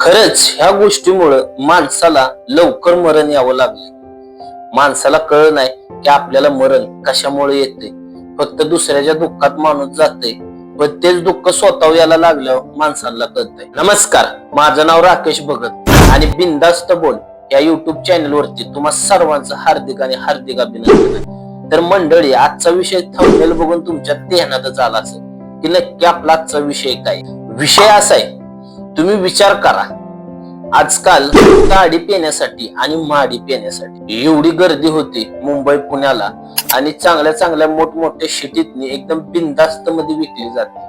खरंच ह्या गोष्टीमुळे माणसाला लवकर मरण यावं लागलं. माणसाला कळ नाही की आपल्याला मरण कशामुळे येते. फक्त दुसऱ्याच्या दुःखात माणूस जाते, पण तेच दुःख स्वतः यायला लागल्यावर माणसाला कळतंय. नमस्कार, माझं नाव राकेश भगत आणि बिंदास्त बोल या युट्यूब चॅनल वरती तुम्हा सर्वांचं हार्दिक अभिनंदन आहे. तर मंडळी, आजचा विषय थंबनेल बघून तुमच्या ध्यानातच आला असेल की नक्की आपला आजचा विषय काय. विषय असा आहे, तुम्ही विचार करा, आजकाल ताडी पिण्यासाठी आणि माडी पिण्यासाठी एवढी गर्दी होती मुंबई पुण्याला, आणि चांगल्या चांगल्या मोठमोठ्या सिटीतनी एकदम बिनधास्त मध्ये विकली जाते.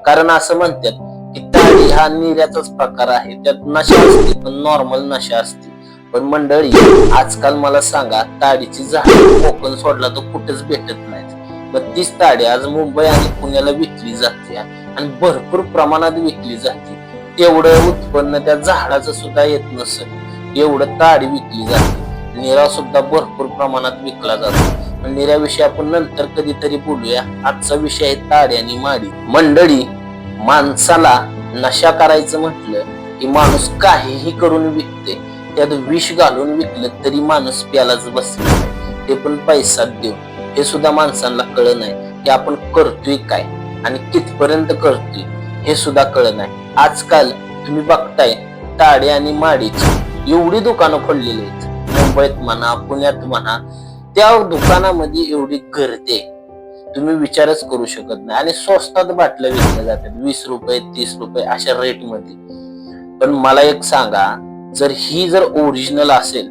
कारण असं म्हणतात की ताडी हा निर्याचाच प्रकार आहे, त्यात नशा असते पण नॉर्मल नशा असते. पण मंडळी, आजकाल मला सांगा, ताडीची झाड कोकण सोडला तर कुठेच भेटत नाहीत. पण तीच ताडी आज मुंबई आणि पुण्याला विकली जाते आणि भरपूर प्रमाणात विकली जाते. तेवढं उत्पन्न त्या झाडाचं सुद्धा येत नसेल एवढं ताडी विकली जाते. निरा सुद्धा भरपूर प्रमाणात विकला जातो. निऱ्याविषयी आपण नंतर कधीतरी बोलूया. आजचा विषय आहे ताडी आणि माडी. मंडळी, माणसाला नशा करायचं म्हटलं की माणूस काहीही करून विकते. त्यात विष घालून विकलं तरी माणूस प्यालाच बसला, ते पण पैसा देऊन. हे सुद्धा माणसांना कळत नाही की आपण करतोय काय आणि कितपर्यंत करतोय हे सुद्धा कळत नाही. आजकाल तुम्ही बघताय ताडी आणि माडीची एवढी दुकानं खोललेली आहेत, मुंबईत म्हणा पुण्यात म्हणा. त्या दुकानामध्ये एवढी गर्दी तुम्ही विचारच करू शकत नाही. आणि स्वस्तात बाटल्या विकल्या जातात, 20 रुपये 30 रुपये अशा रेट मध्ये. पण मला एक सांगा, जर ही ओरिजिनल असेल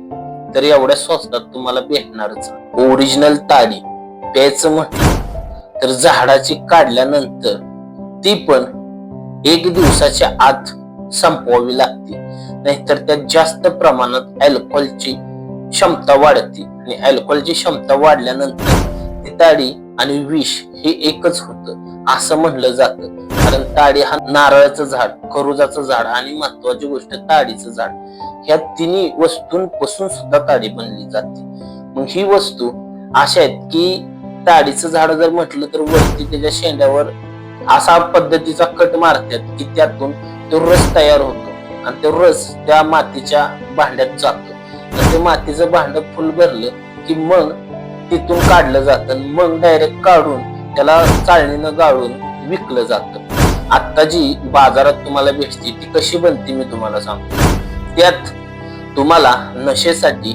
तर एवढ्या स्वस्तात तुम्हाला भेटणारच. ओरिजिनल ताडी प्यायचं म्हटलं तर झाडाची काढल्यानंतर ती पण 1 दिवसाच्या आत संपवावी लागते, नाहीतर त्यात जास्त प्रमाणात अल्कोहोलची क्षमता वाढते. आणि अल्कोहोलची क्षमता वाढल्यानंतर ती ताडी आणि विष हे एकच होतं असं म्हणलं जातं. कारण ताडी हा नारळाचं झाड, खरुजाचं झाड आणि महत्वाची गोष्ट ताडीचं झाड, ह्या तिन्ही वस्तूंपासून सुद्धा ताडी बनली जाते. मग ही वस्तू अशा आहेत की ताडीचं झाड जर म्हटलं तर वरती त्याच्या शेंड्यावर असा पद्धतीचा कट मारतात की त्यातून तो रस तयार होतो आणि तो रस त्या मातीच्या भांड्यात जातो. आणि ते मातीचं भांड फुल भरलं की मग तिथून काढलं जातं. मग डायरेक्ट काढून त्याला चाळणीनं गाळून विकलं जातं. आता जी बाजारात तुम्हाला भेटते ती कशी बनते मी तुम्हाला सांगतो. त्यात तुम्हाला नशेसाठी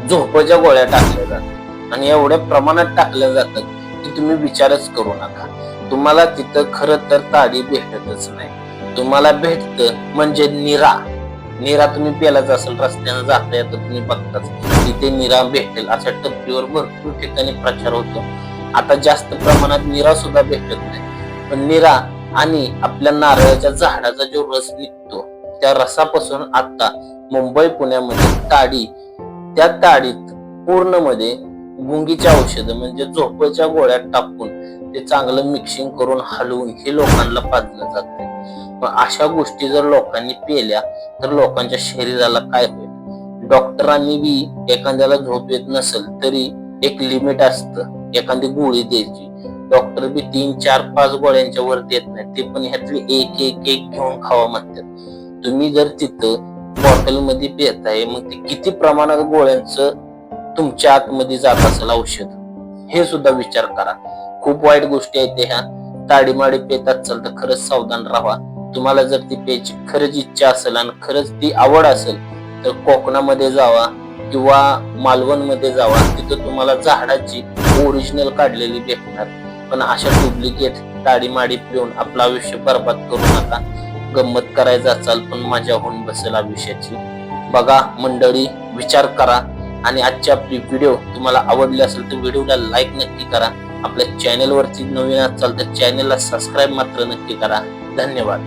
झोपच्या गोळ्या टाकल्या जातात आणि एवढ्या प्रमाणात टाकल्या जातात की तुम्ही विचारच करू नका. तुम्हाला तिथं खरं तर ताडी भेटतच नाही. तुम्हाला भेटतं म्हणजे निरा तुम्ही प्यालाच असेल, रस्त्यानं जाता येतं तुम्ही बघताच, तिथे निरा भेटेल अशा टपरीवर भरपूर ठिकाणी प्रचार होतो. आता जास्त प्रमाणात निरा सुद्धा भेटत नाही. पण निरा आणि आपल्या नारळाच्या झाडाचा जो रस निघतो त्या रसापासून आता मुंबई पुण्यामध्ये ताडी, त्या ताडीत पूर्ण मध्ये गुंगीच्या औषधं म्हणजे झोपेच्या गोळ्या टाकून ते चांगलं मिक्सिंग करून हलवून हे लोकांना पाजलं जाते. पण अशा गोष्टी जर लोकांनी पेल्या तर लोकांच्या शरीराला काय होईल. डॉक्टरांनी बी एखाद्याला झोप येत नसेल तरी एक लिमिट असतं, एखादी गोळी द्यायची. डॉक्टर बी 3 4 5 गोळ्यांच्या वर देत नाही, ते पण ह्यातली एक एक एक घेऊन खावा म्हणतात. तुम्ही जर तिथं बॉटल मध्ये पिताय मग ते किती प्रमाणात गोळ्यांचं तुमच्या आतमध्ये जात असेल औषध, हे सुद्धा विचार करा. खूप वाईट गोष्टी आहेत ह्या. ताडी माडी पेतात असेल तर खरंच सावधान राहा. तुम्हाला जर ती प्यायची खरंच इच्छा असेल आणि खरंच ती आवड असेल तर कोकणामध्ये जावा किंवा मालवण मध्ये जावा, तिथं तुम्हाला झाडाची ओरिजिनल काढलेली भेटणार. पण अशा डुप्लिकेट ताडी माडी पिऊन आपलं आयुष्य बरबाद करू नका. गंमत करायचं असाल पण मजा होऊन बसेल आयुष्याची. बघा मंडळी, विचार करा. आणि आजची आपली व्हिडिओ तुम्हाला आवडली असेल तर व्हिडिओला लाईक नक्की करा. आपल्या चॅनलवरती नवीन असाल तर चॅनलला सबस्क्राईब मात्र नक्की करा. धन्यवाद.